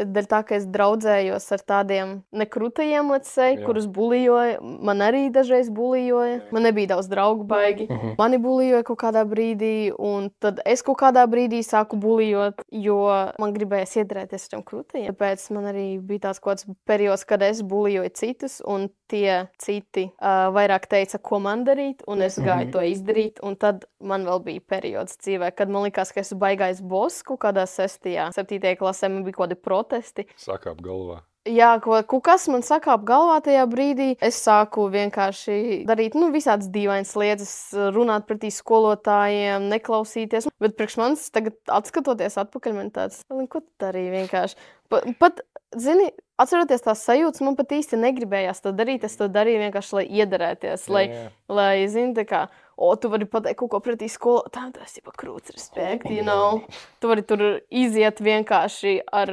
dēļ tā, ka es draudzējos ar tādiem nekrutajiem, kurus bulijoja. Man arī dažreiz bulijoja. Man nebija daudz draugu baigi. Mani bulijoja kaut kādā brīdī, un tad es kaut kādā brīdī sāku bulijot, jo man gribējās iedarēties ar tiem krutajiem. Tāpēc man arī bija tāds kaut kāds periods, kad es bulijoju citus, un tie citi vairāk teica, ko man darīt, un es gāju to izdarīt. Un tad man vēl bija periods dzīvē, kad man likās, ka esmu baigais boss kaut kādā 6. 7. klasē, man bija kaut kādi protesti. Sakāp galvā. Jā, kaut kas man sakāp galvā tajā brīdī. Es sāku vienkārši darīt visādas dīvainas lietas, runāt pretī skolotājiem, neklausīties. Bet priekš manis tagad, atskatoties atpakaļ, man tāds, ko tu darīji vienkārši. Pat, zini, atceroties tās sajūtas, man pat īsti negribējās to darīt. Es to darīju vienkārši, lai iedarēties, lai zini, tā kā, tu vari pateikt kaut ko pretī skolotājiem, tas ir krūts respekt, you know. Tu vari tur iziet vienkārši ar